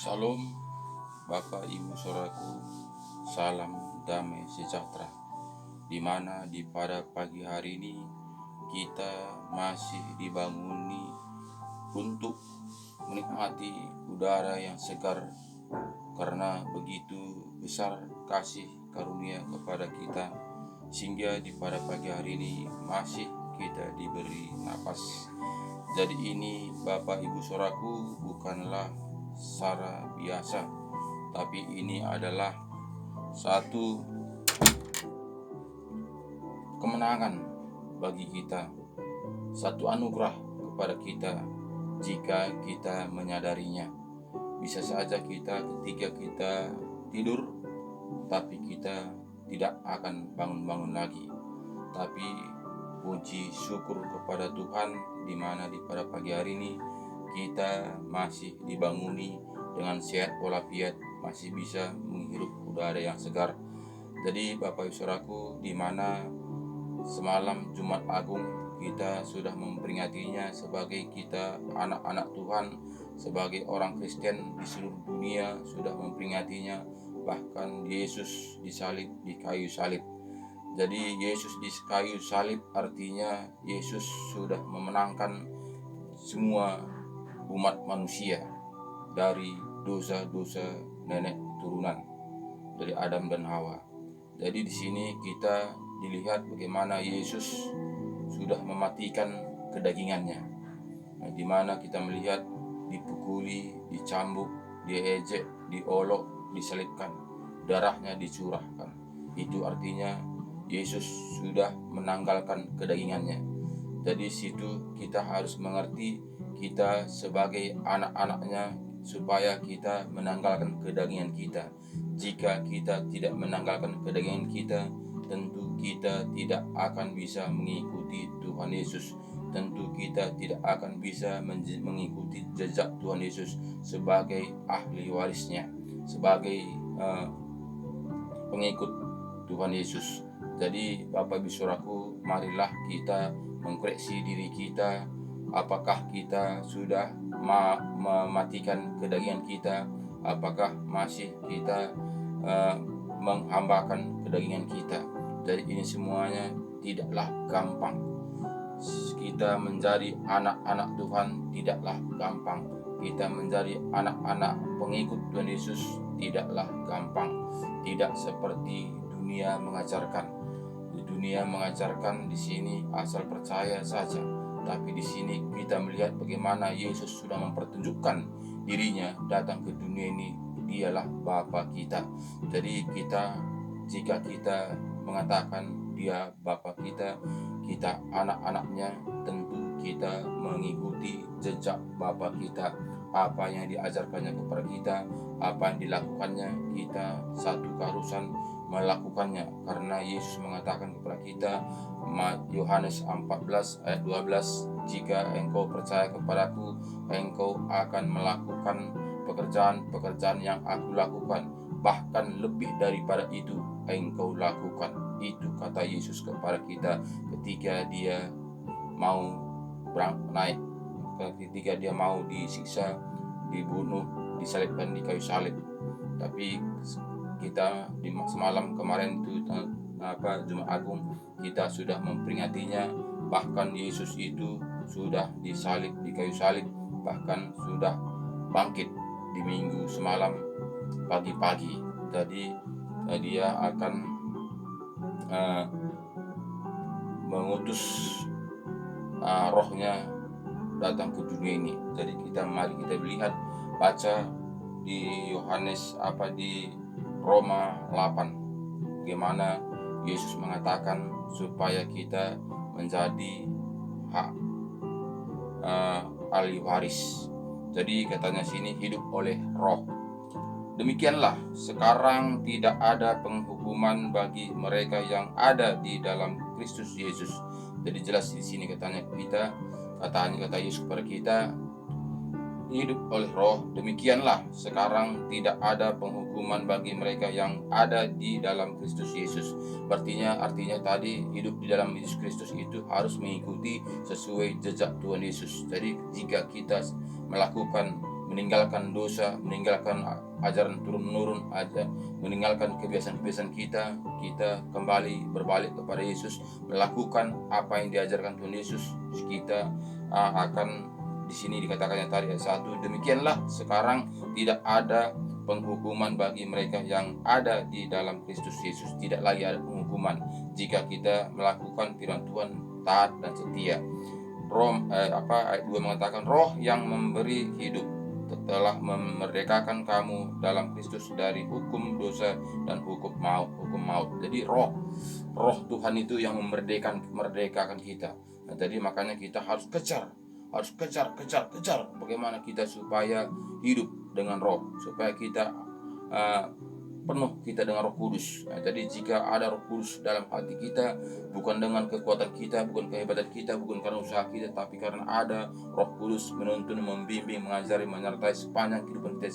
Salam Bapak Ibu Saudaraku, salam damai sejahtera. Di mana pada pagi hari ini kita masih dibanguni untuk menikmati udara yang segar, karena begitu besar kasih karunia kepada kita sehingga pada pagi hari ini masih kita diberi napas. Jadi ini Bapak Ibu Saudaraku bukanlah secara biasa, tapi ini adalah satu kemenangan bagi kita, satu anugerah kepada kita jika kita menyadarinya. Bisa saja kita ketika kita tidur, tapi kita tidak akan bangun-bangun lagi. Tapi puji syukur kepada Tuhan di mana pada pagi hari ini kita masih dibanguni dengan sehat walafiat, masih bisa menghirup udara yang segar. Jadi Bapak Ibu Saudaraku, di mana semalam Jumat Agung kita sudah memperingatinya sebagai kita anak-anak Tuhan, sebagai orang Kristen di seluruh dunia sudah memperingatinya. Bahkan Yesus disalib di kayu salib. Jadi Yesus di kayu salib artinya Yesus sudah memenangkan semua umat manusia dari dosa-dosa nenek turunan dari Adam dan Hawa. Jadi di sini kita dilihat bagaimana Yesus sudah mematikan kedagingannya. Di mana kita melihat dipukuli, dicambuk, diejek, diolok, disalibkan, darahnya dicurahkan. Itu artinya Yesus sudah menanggalkan kedagingannya. Jadi situ kita harus mengerti kita sebagai anak-anaknya supaya kita menanggalkan kedagingan kita. Jika kita tidak menanggalkan kedagingan kita, tentu kita tidak akan bisa mengikuti Tuhan Yesus. Tentu kita tidak akan bisa mengikuti jejak Tuhan Yesus sebagai ahli warisnya, sebagai pengikut Tuhan Yesus. Jadi Bapak Ibu Saudaraku, marilah kita mengkoreksi diri kita. Apakah kita sudah mematikan kedagingan kita? Apakah masih kita menghambakan kedagingan kita? Jadi ini semuanya tidaklah gampang. Kita menjadi anak-anak Tuhan tidaklah gampang. Kita menjadi anak-anak pengikut Tuhan Yesus tidaklah gampang. Tidak seperti dunia mengajarkan. Dunia mengajarkan di sini asal percaya saja. Tapi di sini kita melihat bagaimana Yesus sudah mempertunjukkan dirinya datang ke dunia ini. Dialah Bapa kita. Jadi jika kita mengatakan Dia Bapa kita, kita anak-anaknya, tentu kita mengikuti jejak Bapa kita. Apa yang diajarkannya kepada kita, apa yang dilakukannya, kita satu keharusan melakukannya, karena Yesus mengatakan kepada kita, Yohanes 14 ayat 12, jika engkau percaya kepadaku, engkau akan melakukan pekerjaan-pekerjaan yang aku lakukan, bahkan lebih daripada itu engkau lakukan. Itu kata Yesus kepada kita ketika dia mau naik, ketika dia mau disiksa, dibunuh, disalibkan di kayu salib. Tapi kita di semalam kemarin itu Jumat Agung kita sudah memperingatinya. Bahkan Yesus itu sudah disalib di kayu salib, bahkan sudah bangkit di minggu semalam pagi-pagi. Jadi dia akan mengutus rohnya datang ke dunia ini. Jadi mari kita lihat, baca di di Roma 8 bagaimana Yesus mengatakan supaya kita menjadi hak ahli waris. Jadi katanya sini hidup oleh roh. Demikianlah sekarang tidak ada penghukuman bagi mereka yang ada di dalam Kristus Yesus. Jadi jelas di sini kata Yesus kepada kita, hidup oleh roh. Demikianlah sekarang tidak ada penghukuman bagi mereka yang ada di dalam Kristus Yesus. Artinya tadi hidup di dalam Yesus Kristus itu harus mengikuti sesuai jejak Tuhan Yesus. Jadi jika kita melakukan meninggalkan dosa, meninggalkan ajaran turun-menurun, meninggalkan kebiasaan-kebiasaan kita, kita kembali berbalik kepada Yesus, melakukan apa yang diajarkan Tuhan Yesus, kita akan di sini dikatakannya tadi ayat 1, demikianlah sekarang tidak ada penghukuman bagi mereka yang ada di dalam Kristus Yesus. Tidak lagi ada penghukuman jika kita melakukan firman Tuhan taat dan setia. Ayat 2 mengatakan roh yang memberi hidup telah memerdekakan kamu dalam Kristus dari hukum dosa dan hukum maut. Jadi roh Tuhan itu yang memerdekakan kita. Nah, jadi makanya kita harus kejar bagaimana kita supaya hidup dengan roh, supaya kita penuh kita dengan Roh Kudus. Nah, jadi jika ada Roh Kudus dalam hati kita, bukan dengan kekuatan kita, bukan kehebatan kita, bukan karena usaha kita, tapi karena ada Roh Kudus menuntun, membimbing, mengajari, menyertai sepanjang kehidupan kita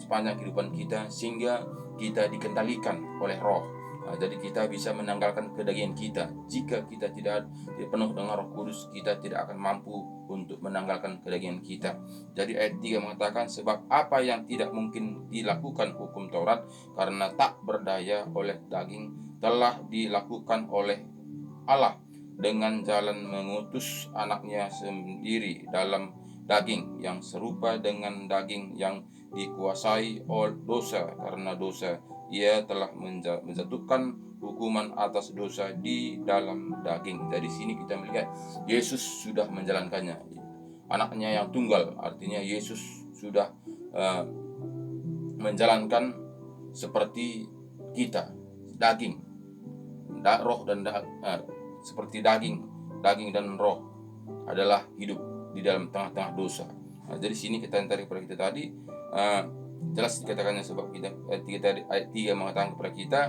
sepanjang kehidupan kita, sehingga kita dikendalikan oleh Roh. Nah, jadi kita bisa menanggalkan kedagingan kita. Jika kita tidak penuh dengan Roh Kudus, kita tidak akan mampu untuk menanggalkan kedagingan kita. Jadi ayat 3 mengatakan, sebab apa yang tidak mungkin dilakukan hukum Taurat karena tak berdaya oleh daging, telah dilakukan oleh Allah dengan jalan mengutus anaknya sendiri dalam daging, yang serupa dengan daging yang dikuasai oleh dosa. Karena dosa ia telah menjatuhkan hukuman atas dosa di dalam daging. Dari sini kita melihat Yesus sudah menjalankannya. Anaknya yang tunggal, artinya Yesus sudah menjalankan seperti kita, daging, roh dan seperti daging dan roh adalah hidup di dalam tengah-tengah dosa. Nah, jadi sini kita tarik kepada kita tadi, jelas dikatakannya, sebab ayat 3 mengatakan kepada kita,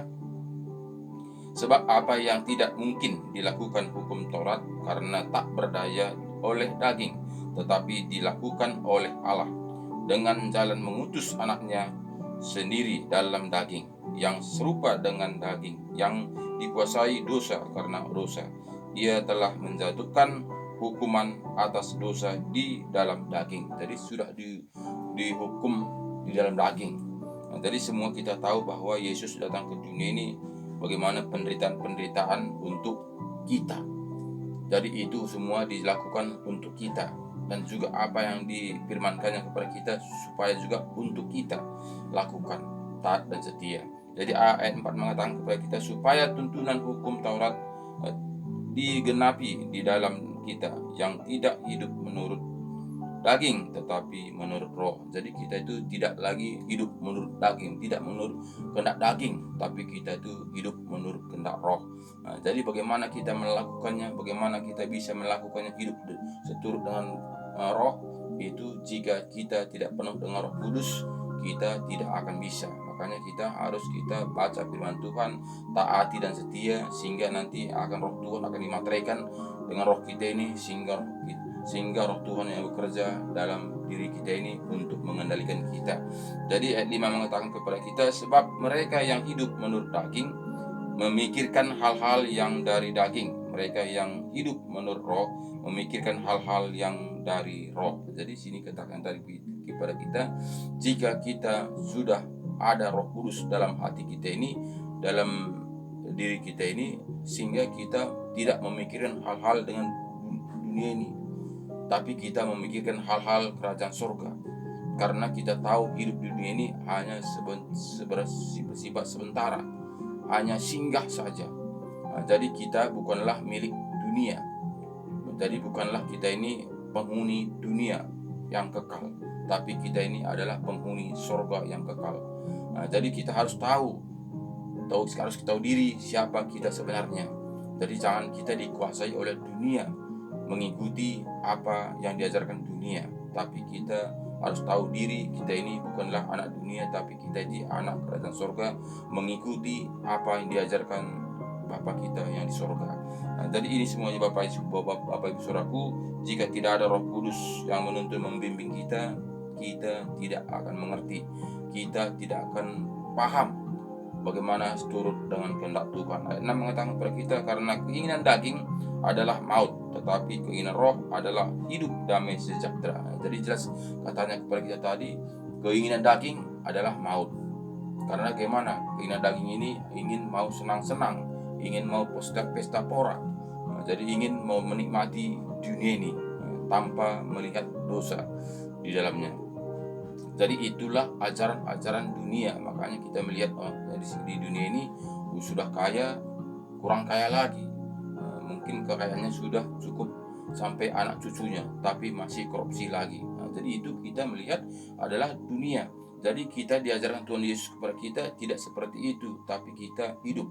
sebab apa yang tidak mungkin dilakukan hukum Taurat karena tak berdaya oleh daging, tetapi dilakukan oleh Allah dengan jalan mengutus anaknya sendiri dalam daging, yang serupa dengan daging yang dikuasai dosa. Karena dosa ia telah menjatuhkan hukuman atas dosa di dalam daging. Jadi sudah dihukum di dalam daging. Nah, jadi semua kita tahu bahwa Yesus datang ke dunia ini bagaimana penderitaan untuk kita. Jadi itu semua dilakukan untuk kita, dan juga apa yang difirmankannya kepada kita supaya juga untuk kita lakukan, taat dan setia. Jadi ayat 4 mengatakan kepada kita supaya tuntunan hukum Taurat digenapi di dalam kita, yang tidak hidup menurut daging tetapi menurut roh. Jadi kita itu tidak lagi hidup menurut daging, tidak menurut kehendak daging, tapi kita itu hidup menurut kehendak roh. Nah, jadi bagaimana kita melakukannya, bagaimana kita bisa melakukannya hidup seturut dengan roh, itu jika kita tidak penuh dengan Roh Kudus, kita tidak akan bisa. Makanya kita baca firman Tuhan, taati dan setia, sehingga nanti Roh Tuhan akan dimateraikan dengan roh kita ini, sehingga roh Tuhan yang bekerja dalam diri kita ini untuk mengendalikan kita. Jadi ayat 5 mengatakan kepada kita, sebab mereka yang hidup menurut daging memikirkan hal-hal yang dari daging, mereka yang hidup menurut roh memikirkan hal-hal yang dari roh. Jadi sini katakan tadi kepada kita, jika kita sudah ada Roh Kudus dalam hati kita ini, dalam diri kita ini, sehingga kita tidak memikirkan hal-hal dengan dunia ini, tapi kita memikirkan hal-hal kerajaan surga. Karena kita tahu hidup di dunia ini hanya bersifat sementara, hanya singgah saja. Nah, jadi kita bukanlah milik dunia. Jadi bukanlah kita ini penghuni dunia yang kekal, tapi kita ini adalah penghuni surga yang kekal. Nah, jadi kita harus tahu diri siapa kita sebenarnya. Jadi jangan kita dikuasai oleh dunia, mengikuti apa yang diajarkan dunia, tapi kita harus tahu diri kita ini bukanlah anak dunia, tapi kita ini anak kerajaan surga, mengikuti apa yang diajarkan Bapa kita yang di surga. Nah, jadi ini semuanya Bapak Ibu Saudaraku, jika tidak ada Roh Kudus yang menuntun membimbing kita, kita tidak akan mengerti, kita tidak akan paham bagaimana seturut dengan kehendak Tuhan. Ayat 6 mengatakan kepada kita, karena keinginan daging adalah maut, tetapi keinginan roh adalah hidup damai sejahtera. Jadi jelas katanya kepada kita tadi, keinginan daging adalah maut. Karena bagaimana? Keinginan daging ini ingin mau senang-senang, ingin mau pesta pora. Jadi ingin mau menikmati dunia ini tanpa melihat dosa di dalamnya. Jadi itulah ajaran-ajaran dunia. Makanya kita melihat di dunia ini sudah kaya, kurang kaya lagi. Mungkin kekayaannya sudah cukup sampai anak cucunya, tapi masih korupsi lagi. Jadi itu kita melihat adalah dunia. Jadi kita diajarkan Tuhan Yesus kepada kita tidak seperti itu, tapi kita hidup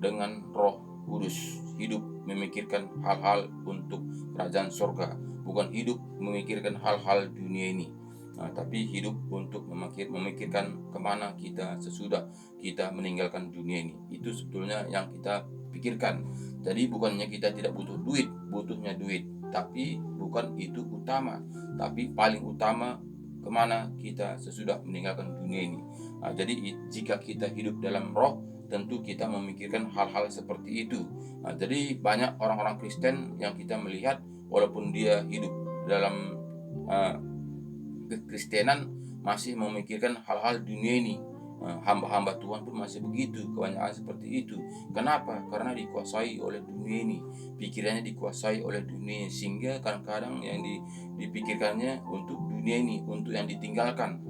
dengan Roh Kudus, hidup memikirkan hal-hal untuk kerajaan surga, bukan hidup memikirkan hal-hal dunia ini. Tapi hidup untuk memikirkan kemana kita sesudah kita meninggalkan dunia ini. Itu sebetulnya yang kita pikirkan. Jadi bukannya kita tidak butuh duit, butuhnya duit, tapi bukan itu utama. Tapi paling utama kemana kita sesudah meninggalkan dunia ini. Jadi jika kita hidup dalam roh, tentu kita memikirkan hal-hal seperti itu. Jadi banyak orang-orang Kristen yang kita melihat walaupun dia hidup dalam kekristenan masih memikirkan hal-hal dunia ini. Hamba-hamba Tuhan pun masih begitu, kebanyakan seperti itu. Kenapa? Karena dikuasai oleh dunia ini, pikirannya dikuasai oleh dunia ini, sehingga kadang-kadang yang dipikirkannya untuk dunia ini, untuk yang ditinggalkan.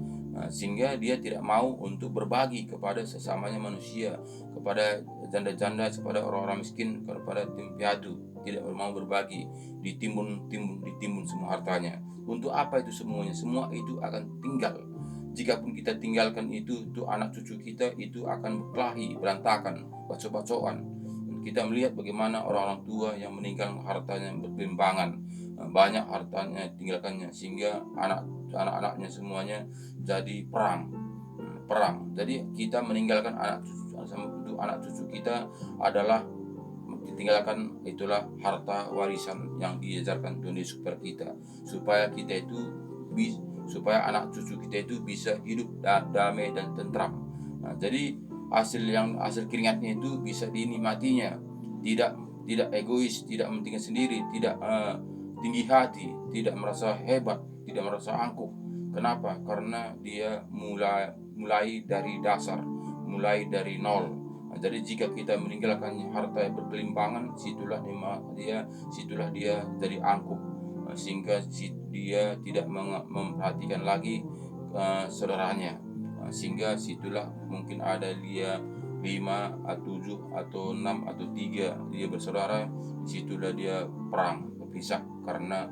Sehingga dia tidak mau untuk berbagi kepada sesamanya manusia, kepada janda-janda, kepada orang-orang miskin, kepada tim piatu, tidak mau berbagi, ditimbun semua hartanya. Untuk apa itu semuanya? Semua itu akan tinggal. Jikapun kita tinggalkan itu anak cucu kita itu akan berkelahi, berantakan, bacok-bacokan. Kita melihat bagaimana orang-orang tua yang meninggalkan hartanya bergelimpangan, banyak hartanya tinggalkannya, sehingga anak-anaknya semuanya jadi perang. Jadi kita meninggalkan anak cucu kita adalah ditinggalkan, itulah harta warisan yang diajarkan Tuhan Yesus kepada kita, supaya anak cucu kita itu bisa hidup damai dan tentram. Jadi hasil keringatnya itu bisa dinikmatinya, tidak egois, tidak mementingkan sendiri, tidak tinggi hati, tidak merasa hebat, tidak merasa angkuh. Kenapa? Karena dia mulai dari dasar, mulai dari nol. Jadi jika kita meninggalkan harta yang berkelimpangan, situlah dia jadi angkuh, sehingga dia tidak memperhatikan lagi saudaranya, sehingga situlah mungkin ada dia 5 atau 7 atau 6 atau 3 dia bersaudara, situlah dia perang, berpisah karena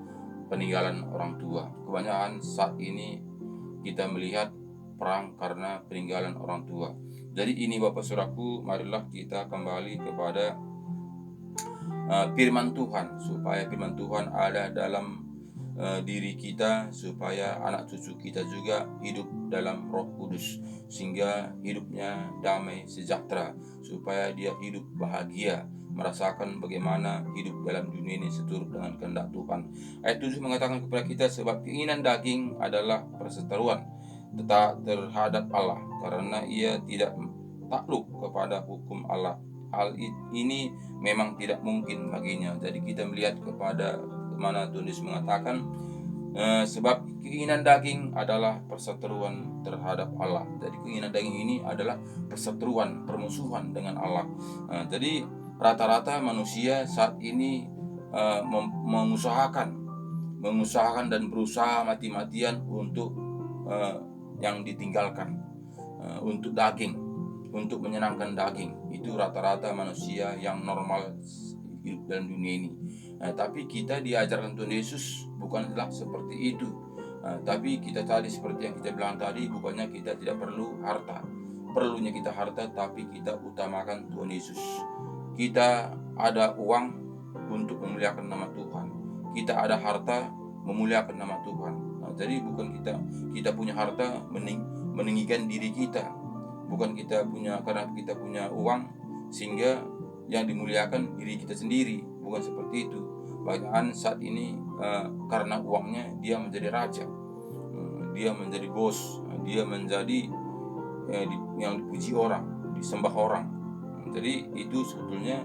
peninggalan orang tua. Kebanyakan saat ini kita melihat perang karena peninggalan orang tua. Jadi ini Bapak Saudaraku, marilah kita kembali kepada firman Tuhan, supaya firman Tuhan ada dalam diri kita, supaya anak cucu kita juga hidup dalam Roh Kudus, sehingga hidupnya damai sejahtera, supaya dia hidup bahagia, merasakan bagaimana hidup dalam dunia ini seturut dengan kehendak Tuhan. Ayat 7 mengatakan kepada kita, sebab keinginan daging adalah perseteruan terhadap Allah, karena ia tidak takluk kepada hukum Allah. Hal ini memang tidak mungkin baginya. Jadi kita melihat kepada mana Tuhan Yesus mengatakan, sebab keinginan daging adalah perseteruan terhadap Allah. Jadi keinginan daging ini adalah perseteruan, permusuhan dengan Allah. Jadi rata-rata manusia saat ini mengusahakan dan berusaha mati-matian untuk yang ditinggalkan, untuk daging, untuk menyenangkan daging. Itu rata-rata manusia yang normal hidup dalam dunia ini. Tapi kita diajarkan Tuhan Yesus bukanlah seperti itu. Tapi kita tadi seperti yang kita bilang tadi, bukannya kita tidak perlu harta. Perlunya kita harta, tapi kita utamakan Tuhan Yesus. Kita ada uang untuk memuliakan nama Tuhan. Kita ada harta memuliakan nama Tuhan. Jadi bukan kita punya harta meninggikan diri kita. Bukan karena kita punya uang sehingga yang dimuliakan diri kita sendiri. Bukan seperti itu. Banyak saat ini karena uangnya dia menjadi raja, dia menjadi bos, dia menjadi yang dipuji orang, disembah orang. Jadi itu sebetulnya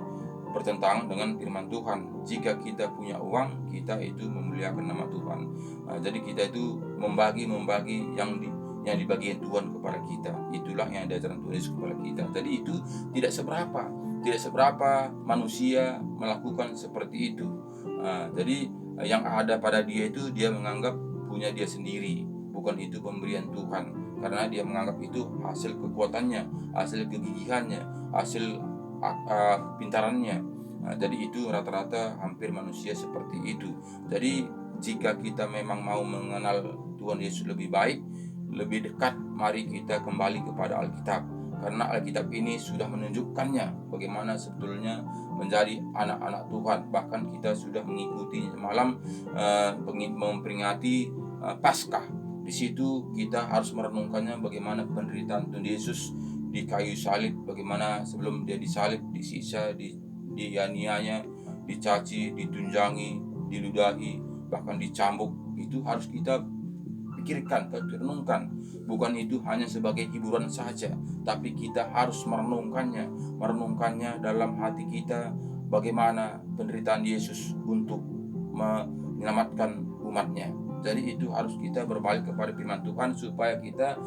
bertentangan dengan firman Tuhan. Jika kita punya uang, kita itu memuliakan nama Tuhan. Jadi kita itu membagi yang dibagikan Tuhan kepada kita. Itulah yang diajarkan Tuhan Yesus kepada kita. Jadi itu tidak seberapa manusia melakukan seperti itu. Jadi yang ada pada dia itu dia menganggap punya dia sendiri, bukan itu pemberian Tuhan, karena dia menganggap itu hasil kekuatannya, hasil kegigihannya, hasil pintarannya. Jadi itu rata-rata hampir manusia seperti itu. Jadi jika kita memang mau mengenal Tuhan Yesus lebih baik, lebih dekat, mari kita kembali kepada Alkitab, karena Alkitab ini sudah menunjukkannya bagaimana sebetulnya menjadi anak-anak Tuhan. Bahkan kita sudah mengikuti semalam memperingati Paskah. Di situ kita harus merenungkannya bagaimana penderitaan Tuhan Yesus di kayu salib, bagaimana sebelum dia disalib, disiksa, dianiaya, dicaci, ditunjangi, diludahi, bahkan dicambuk. Itu harus kita pikirkan, kita renungkan. Bukan itu hanya sebagai hiburan saja, tapi kita harus merenungkannya dalam hati kita, bagaimana penderitaan Yesus untuk menyelamatkan umatnya. Jadi itu harus kita berbalik kepada firman Tuhan supaya kita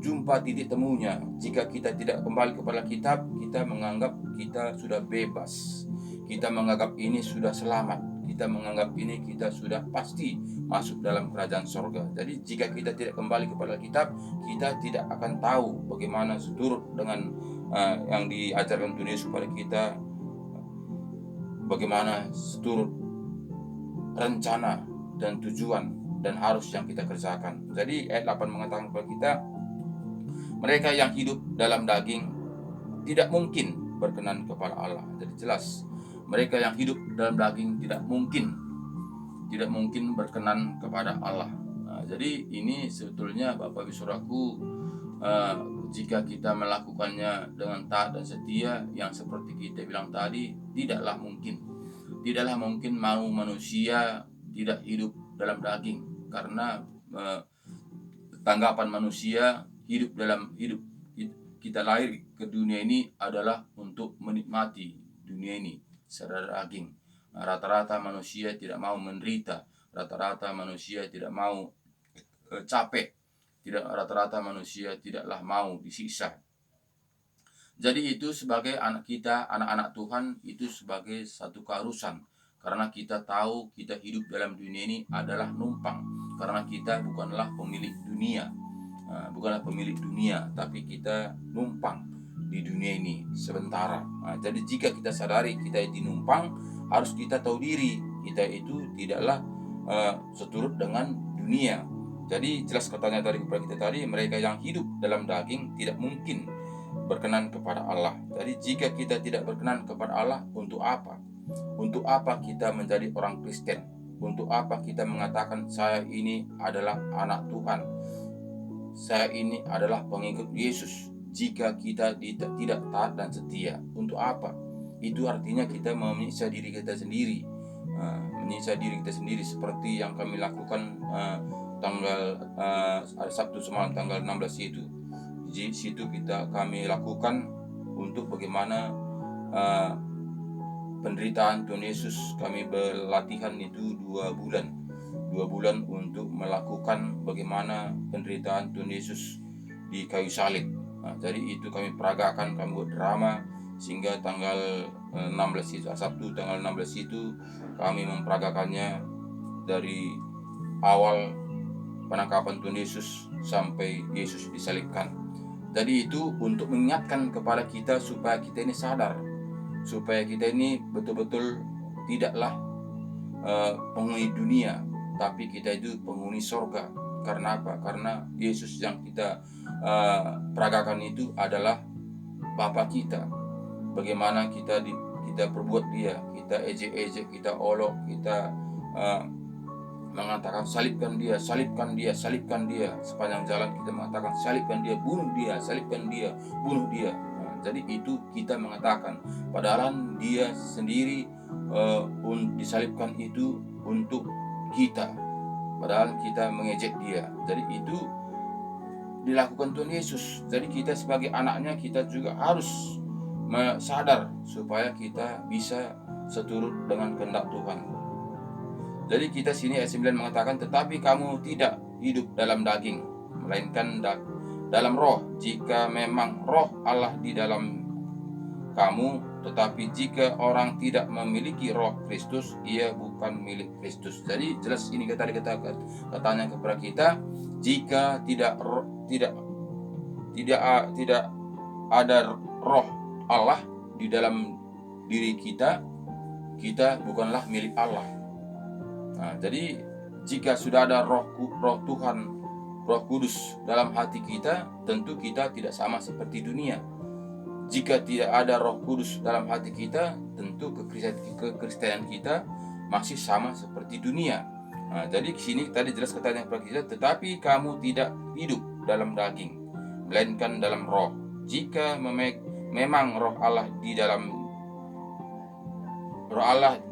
jumpa titik temunya. Jika kita tidak kembali kepada kitab, kita menganggap kita sudah bebas, kita menganggap ini sudah selamat, kita menganggap ini kita sudah pasti masuk dalam kerajaan sorga. Jadi jika kita tidak kembali kepada kitab, kita tidak akan tahu bagaimana seturut dengan yang diajarkan Tuhan Yesus kepada kita, bagaimana seturut rencana dan tujuan dan harus yang kita kerjakan. Jadi ayat 8 mengatakan kepada kita, mereka yang hidup dalam daging tidak mungkin berkenan kepada Allah. Jadi jelas, mereka yang hidup dalam daging tidak mungkin berkenan kepada Allah. Jadi ini sebetulnya Bapak Ibu Saudaraku, jika kita melakukannya dengan taat dan setia, yang seperti kita bilang tadi, tidaklah mungkin mau manusia tidak hidup dalam daging, karena tanggapan manusia hidup kita lahir ke dunia ini adalah untuk menikmati dunia ini secara daging. Rata-rata manusia tidak mau menderita, rata-rata manusia tidak mau capek, rata-rata manusia tidaklah mau disiksa. Jadi itu sebagai anak-anak Tuhan, itu sebagai satu keharusan. Karena kita tahu kita hidup dalam dunia ini adalah numpang. Karena kita bukanlah pemilik dunia, tapi kita numpang di dunia ini sementara. Jadi jika kita sadari kita itu numpang, harus kita tahu diri kita itu tidaklah seturut dengan dunia. Jadi jelas katanya tadi kepada kita tadi, mereka yang hidup dalam daging tidak mungkin berkenan kepada Allah. Jadi jika kita tidak berkenan kepada Allah, untuk apa? Untuk apa kita menjadi orang Kristen? Untuk apa kita mengatakan saya ini adalah anak Tuhan, saya ini adalah pengikut Yesus, jika kita tidak taat dan setia? Untuk apa? Itu artinya kita menyiksa diri kita sendiri, seperti yang kami lakukan tanggal Sabtu semalam, tanggal 16 itu. Di situ kami lakukan untuk bagaimana penderitaan Tuhan Yesus. Kami berlatihan itu 2 bulan untuk melakukan bagaimana penderitaan Tuhan Yesus di kayu salib. Jadi itu kami peragakan, kami buat drama, sehingga tanggal 16 itu, Sabtu tanggal 16 itu kami memperagakannya dari awal penangkapan Tuhan Yesus sampai Yesus disalibkan. Jadi itu untuk mengingatkan kepada kita supaya kita ini sadar, supaya kita ini betul-betul tidaklah penghuni dunia, tapi kita itu penghuni sorga. Karena apa? Karena Yesus yang kita peragakan itu adalah Bapa kita. Bagaimana kita perbuat dia, kita ejek-ejek, kita olok, kita mengatakan salibkan dia. Sepanjang jalan kita mengatakan salibkan dia, bunuh dia, salibkan dia, bunuh dia. Jadi itu kita mengatakan, padahal dia sendiri disalibkan itu untuk kita, padahal kita mengejek dia. Jadi itu dilakukan Tuhan Yesus. Jadi kita sebagai anaknya, kita juga harus sadar supaya kita bisa seturut dengan kehendak Tuhan. Jadi kita sini ayat 9 mengatakan, tetapi kamu tidak hidup dalam daging, melainkan dalam roh, jika memang roh Allah di dalam kamu. Tetapi jika orang tidak memiliki roh Kristus, ia bukan milik Kristus. Jadi jelas ini katanya kepada kita, jika tidak ada roh Allah di dalam diri kita, kita bukanlah milik Allah. Nah, jadi jika sudah ada roh Tuhan, Roh Kudus dalam hati kita, tentu kita tidak sama seperti dunia. Jika tidak ada Roh Kudus dalam hati kita, tentu kekristenan kita masih sama seperti dunia. Nah, jadi di sini tadi jelas katanya kepada kita, tetapi kamu tidak hidup dalam daging, melainkan dalam roh. Jika memang roh Allah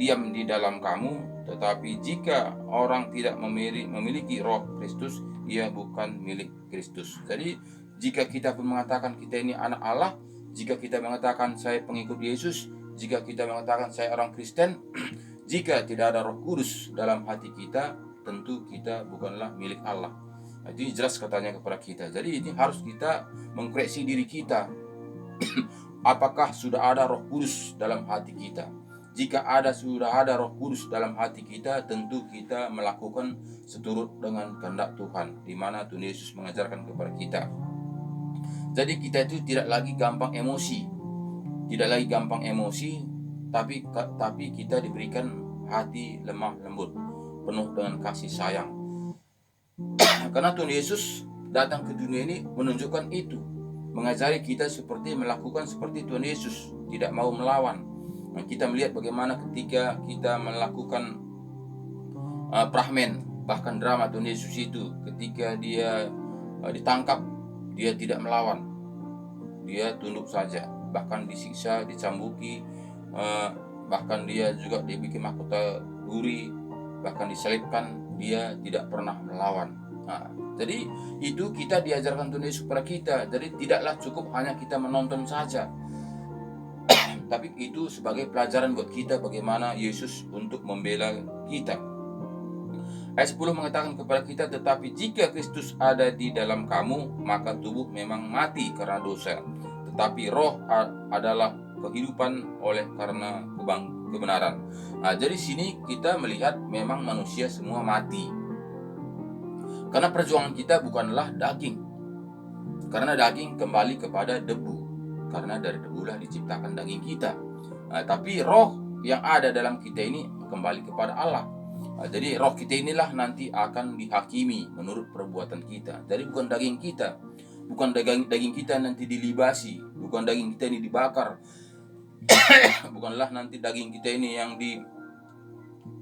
diam di dalam kamu, tetapi jika orang tidak memiliki roh Kristus, ia bukan milik Kristus. Jadi jika kita pun mengatakan kita ini anak Allah, jika kita mengatakan saya pengikut Yesus, jika kita mengatakan saya orang Kristen, jika tidak ada Roh Kudus dalam hati kita, tentu kita bukanlah milik Allah. Nah, itu jelas katanya kepada kita. Jadi ini harus kita mengkoreksi diri kita. Apakah sudah ada Roh Kudus dalam hati kita? Jika sudah ada Roh Kudus dalam hati kita, tentu kita melakukan seturut dengan kehendak Tuhan, di mana Tuhan Yesus mengajarkan kepada kita. Jadi kita itu tidak lagi gampang emosi, tapi kita diberikan hati lemah lembut, penuh dengan kasih sayang. Karena Tuhan Yesus datang ke dunia ini menunjukkan itu, mengajari kita melakukan seperti Tuhan Yesus, tidak mau melawan. Nah, kita melihat bagaimana ketika kita melakukan prahmen, bahkan drama Tuhan Yesus itu, ketika dia ditangkap, dia tidak melawan, dia tunduk saja, bahkan disiksa, dicambuki, bahkan dia juga dibikin mahkota duri, bahkan disalibkan, dia tidak pernah melawan. Nah, jadi itu kita diajarkan Tuhan Yesus kepada kita. Jadi tidaklah cukup hanya kita menonton saja, tapi itu sebagai pelajaran buat kita bagaimana Yesus untuk membela kita. Ayat 10 mengatakan kepada kita, tetapi jika Kristus ada di dalam kamu, maka tubuh memang mati karena dosa, tetapi roh adalah kehidupan oleh karena kebenaran. Nah, jadi sini kita melihat memang manusia semua mati, karena perjuangan kita bukanlah daging, karena daging kembali kepada debu, karena dari debulah diciptakan daging kita. Nah, tapi roh yang ada dalam kita ini kembali kepada Allah. Nah, jadi roh kita inilah nanti akan dihakimi menurut perbuatan kita. Jadi bukan daging kita, bukan daging kita nanti dilibasi, bukan daging kita ini dibakar, bukanlah nanti daging kita ini yang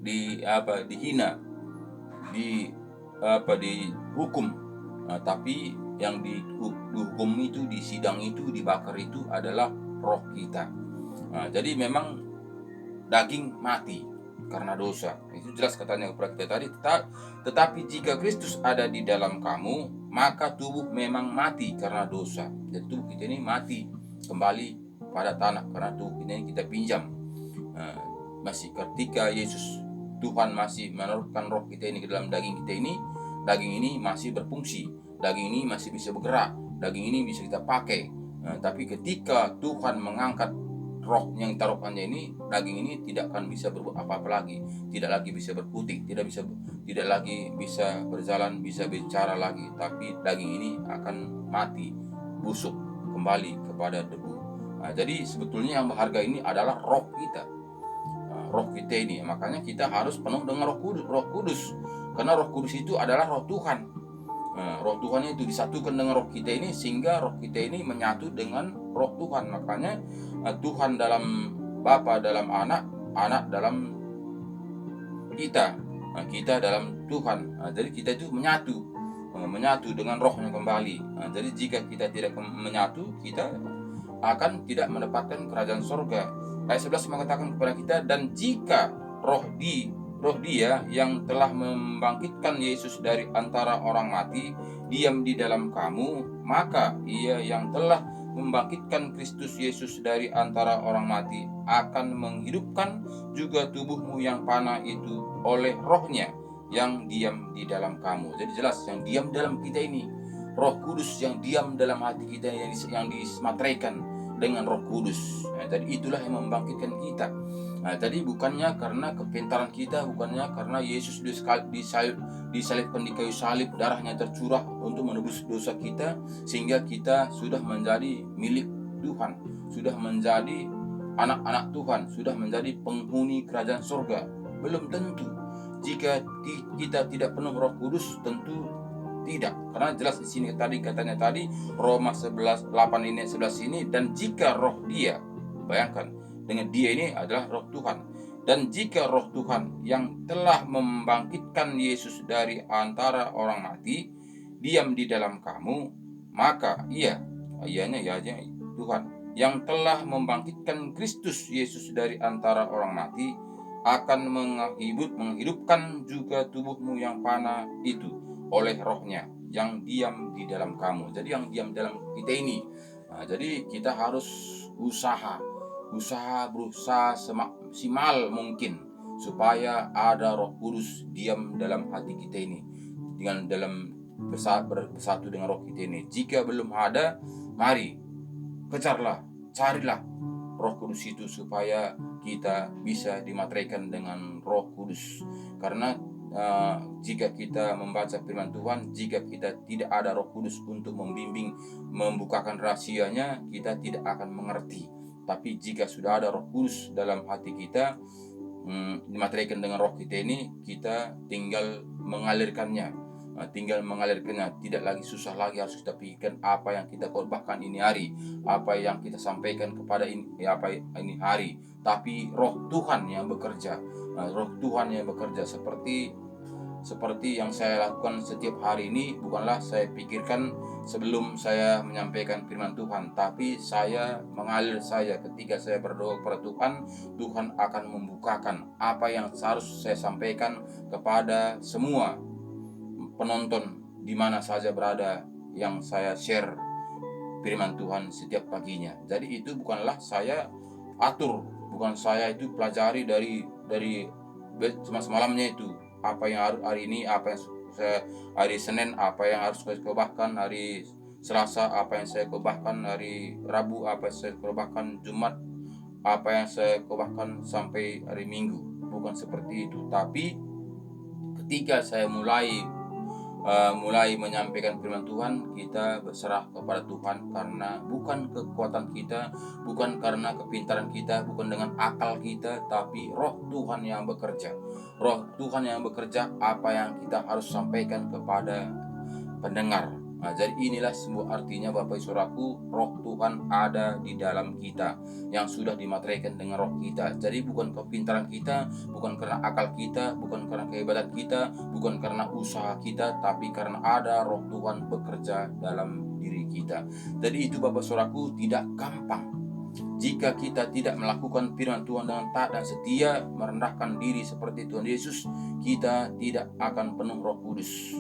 dihina, dihukum. Nah, tapi yang dihukum itu, di sidang itu, dibakar itu adalah roh kita. Nah, jadi memang daging mati karena dosa. Itu jelas katanya kepada kita tadi. Tetapi jika Kristus ada di dalam kamu, maka tubuh memang mati karena dosa. Jadi tubuh kita ini mati kembali pada tanah, karena tubuh kita ini kita pinjam. Masih ketika Yesus Tuhan masih menaruhkan roh kita ini ke dalam daging kita ini, daging ini masih berfungsi, daging ini masih bisa bergerak, daging ini bisa kita pakai. Tapi ketika Tuhan mengangkat roh yang ditaruhkannya ini, daging ini tidak akan bisa berbuat apa-apa lagi, tidak lagi bisa berkutik, tidak lagi bisa berjalan, bisa bicara lagi, tapi daging ini akan mati, busuk, kembali kepada debu. Nah, jadi sebetulnya yang berharga ini adalah roh kita, roh kita ini. Makanya kita harus penuh dengan Roh Kudus, karena Roh Kudus itu adalah roh Tuhan. Roh Tuhan itu disatukan dengan roh kita ini, sehingga roh kita ini menyatu dengan roh Tuhan. Makanya Tuhan dalam Bapa, dalam Anak dalam kita, kita dalam Tuhan. Jadi kita itu menyatu dengan rohnya kembali. Jadi jika kita tidak menyatu, kita akan tidak mendapatkan kerajaan surga. Ayat 11 mengatakan kepada kita, dan jika roh Dia yang telah membangkitkan Yesus dari antara orang mati diam di dalam kamu, maka Ia yang telah membangkitkan Kristus Yesus dari antara orang mati akan menghidupkan juga tubuhmu yang fana itu oleh Roh-Nya yang diam di dalam kamu. Jadi jelas yang diam dalam kita ini Roh Kudus, yang diam dalam hati kita, yang dimateraikan dengan Roh Kudus. Nah, jadi itulah yang membangkitkan kita. Nah, tadi bukannya karena kepintaran kita, bukannya karena Yesus disalibkan di kayu salib, darahnya tercurah untuk menebus dosa kita, sehingga kita sudah menjadi milik Tuhan, sudah menjadi anak-anak Tuhan, sudah menjadi penghuni kerajaan surga. Belum tentu. Jika kita tidak penuh Roh Kudus, tentu tidak. Karena jelas di sini katanya Roma 11:8 ini 11 ini, dan jika roh dia, bayangkan, dengan dia ini adalah roh Tuhan. Dan jika roh Tuhan yang telah membangkitkan Yesus dari antara orang mati diam di dalam kamu, maka ianya Tuhan yang telah membangkitkan Kristus Yesus dari antara orang mati akan menghidupkan juga tubuhmu yang fana itu oleh Roh-Nya yang diam di dalam kamu. Jadi yang diam dalam kita ini. Nah, jadi kita harus berusaha semaksimal mungkin supaya ada Roh Kudus diam dalam hati kita ini, dengan dalam bersatu dengan Roh kita ini. Jika belum ada, mari kejarlah, carilah Roh Kudus itu supaya kita bisa dimateraikan dengan Roh Kudus. Karena jika kita membaca firman Tuhan, jika kita tidak ada Roh Kudus untuk membimbing, membukakan rahasianya, kita tidak akan mengerti. Tapi jika sudah ada Roh Kudus dalam hati kita, dimateraikan dengan Roh kita ini, kita tinggal mengalirkannya, tidak lagi susah lagi harus kita pikirkan apa yang kita khotbahkan ini hari, apa yang kita sampaikan kepada ini hari, tapi Roh Tuhan yang bekerja. Roh Tuhan yang bekerja seperti yang saya lakukan setiap hari ini. Bukanlah saya pikirkan sebelum saya menyampaikan firman Tuhan, tapi saya mengalir ketika saya berdoa kepada Tuhan, Tuhan akan membukakan apa yang harus saya sampaikan kepada semua penonton di mana saja berada yang saya share firman Tuhan setiap paginya. Jadi itu bukanlah saya atur, bukan saya itu pelajari dari semalamnya itu apa yang hari ini, apa yang saya hari Senin, apa yang harus saya khotbahkan hari Selasa, apa yang saya khotbahkan hari Rabu, apa yang saya khotbahkan Jumat, apa yang saya khotbahkan sampai hari Minggu. Bukan seperti itu. Tapi ketika saya mulai menyampaikan firman Tuhan, kita berserah kepada Tuhan, karena bukan kekuatan kita, bukan karena kepintaran kita, bukan dengan akal kita, tapi Roh Tuhan yang bekerja. Roh Tuhan yang bekerja apa yang kita harus sampaikan kepada pendengar. Nah, jadi inilah sebuah artinya Bapak Ibu Saudaraku, Roh Tuhan ada di dalam kita yang sudah dimateraikan dengan Roh kita. Jadi bukan kepintaran kita, bukan karena akal kita, bukan karena kehebatan kita, bukan karena usaha kita, tapi karena ada Roh Tuhan bekerja dalam diri kita. Jadi itu Bapak Saudaraku tidak gampang. Jika kita tidak melakukan firman Tuhan dengan taat dan setia, merendahkan diri seperti Tuhan Yesus, kita tidak akan penuh Roh Kudus.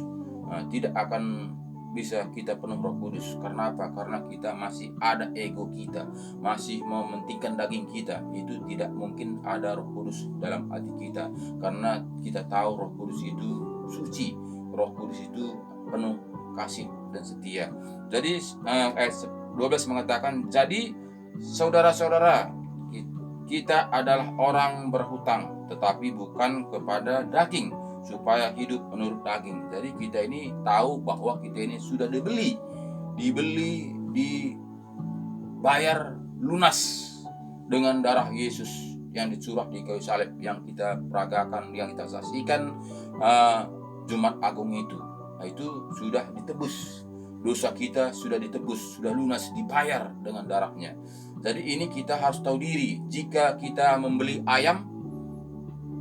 Tidak akan bisa kita penuh Roh Kudus. Karena apa? Karena kita masih ada ego kita, masih mementingkan daging kita. Itu tidak mungkin ada Roh Kudus dalam hati kita, karena kita tahu Roh Kudus itu suci, Roh Kudus itu penuh kasih dan setia. Jadi ayat 12 mengatakan, jadi saudara-saudara, kita adalah orang berhutang, tetapi bukan kepada daging, supaya hidup menurut daging. Jadi kita ini tahu bahwa kita ini sudah dibayar lunas dengan darah Yesus yang dicurah di kayu salib, yang kita peragakan, yang kita saksikan Jumat Agung itu. Nah, itu sudah ditebus. Dosa kita sudah ditebus, sudah lunas, dibayar dengan darahnya. Jadi ini kita harus tahu diri. Jika kita membeli ayam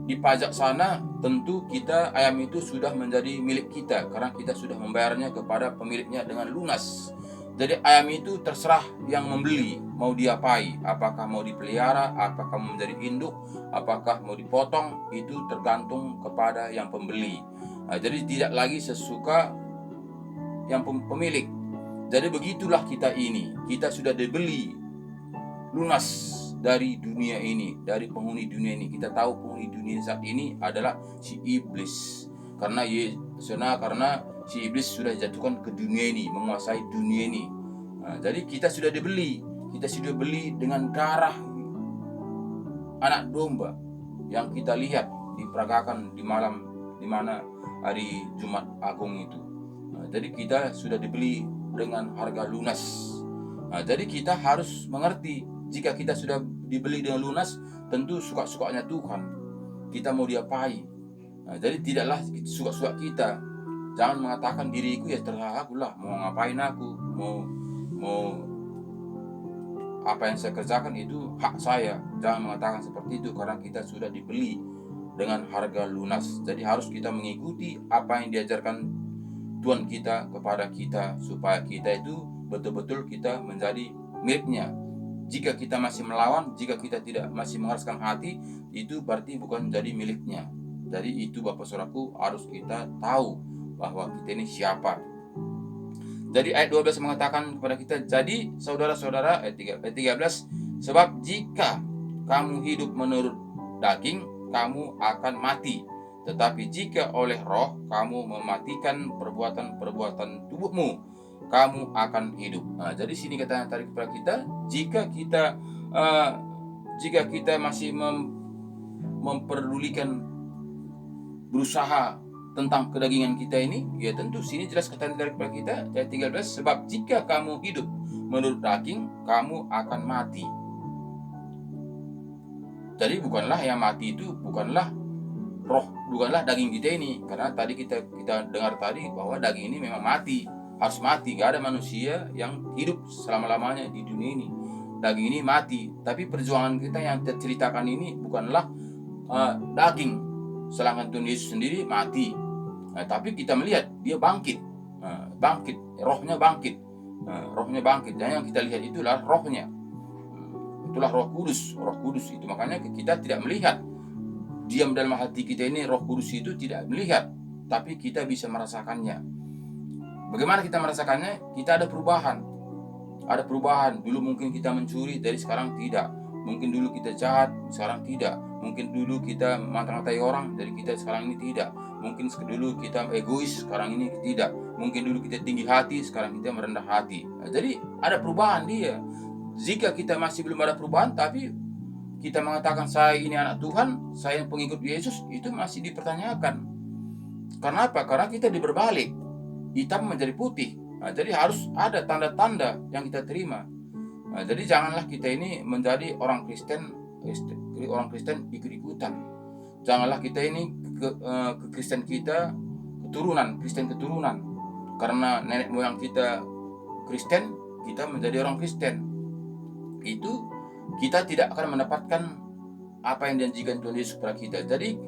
di pajak sana, tentu ayam itu sudah menjadi milik kita, karena kita sudah membayarnya kepada pemiliknya dengan lunas. Jadi ayam itu terserah yang membeli mau diapai, apakah mau dipelihara, apakah mau menjadi induk, apakah mau dipotong, itu tergantung kepada yang pembeli. Jadi tidak lagi sesuka yang pemilik. Jadi begitulah kita ini. Kita sudah dibeli lunas dari dunia ini, dari penghuni dunia ini. Kita tahu penghuni dunia saat ini adalah si iblis. Karena si iblis sudah dijatuhkan ke dunia ini, menguasai dunia ini. Nah, jadi kita sudah dibeli. Kita sudah beli dengan darah anak domba yang kita lihat diperagakan di mana hari Jumat Agung itu. Nah, jadi kita sudah dibeli dengan harga lunas. Nah, jadi kita harus mengerti, jika kita sudah dibeli dengan lunas, tentu suka-sukanya Tuhan. Kita mau diapai. Nah, jadi tidaklah suka-suka kita. Jangan mengatakan diriku ya terserah aku lah, mau ngapain aku, mau apa yang saya kerjakan itu hak saya. Jangan mengatakan seperti itu, karena kita sudah dibeli dengan harga lunas. Jadi harus kita mengikuti apa yang diajarkan Tuhan kita kepada kita, supaya kita itu betul-betul kita menjadi miliknya. Jika kita masih melawan, jika kita tidak masih mengeraskan hati, itu berarti bukan menjadi miliknya. Jadi itu Bapak Saudaraku, harus kita tahu bahwa kita ini siapa. Jadi ayat 12 mengatakan kepada kita, jadi saudara-saudara, ayat 13, sebab jika kamu hidup menurut daging, kamu akan mati. Tetapi jika oleh roh kamu mematikan perbuatan-perbuatan tubuhmu, kamu akan hidup. Nah, jadi sini kata tarik kepada kita, jika kita masih memperdulikan, berusaha tentang kedagingan kita ini, ya tentu sini jelas kata dari kepada kita ayat 13, sebab jika kamu hidup menurut daging, kamu akan mati. Jadi bukanlah yang mati itu bukanlah roh, bukanlah daging kita ini, karena tadi kita dengar tadi bahwa daging ini memang mati, harus mati. Gak ada manusia yang hidup selama-lamanya di dunia ini. Daging ini mati, tapi perjuangan kita yang terceritakan ini bukanlah daging. Sedangkan Tuhan Yesus sendiri mati. Nah, tapi kita melihat dia bangkit, rohnya bangkit, Dan yang kita lihat itulah rohnya, itulah Roh Kudus itu. Makanya kita tidak melihat diam dalam hati kita ini, Roh Kudus itu tidak melihat, tapi kita bisa merasakannya. Bagaimana kita merasakannya? Kita ada perubahan. Dulu mungkin kita mencuri, dari sekarang tidak. Mungkin dulu kita jahat, sekarang tidak. Mungkin dulu kita mata-matai orang, dari kita sekarang ini tidak. Mungkin dulu kita egois, sekarang ini tidak. Mungkin dulu kita tinggi hati, sekarang kita merendah hati. Nah, jadi ada perubahan dia. Jika kita masih belum ada perubahan, tapi kita mengatakan saya ini anak Tuhan, saya pengikut Yesus, itu masih dipertanyakan. Karena apa? Karena kita diberbalik, hitam menjadi putih. Nah, jadi harus ada tanda-tanda yang kita terima. Nah, jadi janganlah kita ini menjadi orang Kristen ikut-ikutan. Janganlah kita ini Kristen kita Kristen keturunan. Karena nenek moyang kita Kristen, kita menjadi orang Kristen. Itu kita tidak akan mendapatkan apa yang dijanjikan Tuhan Yesus kepada kita. Jadi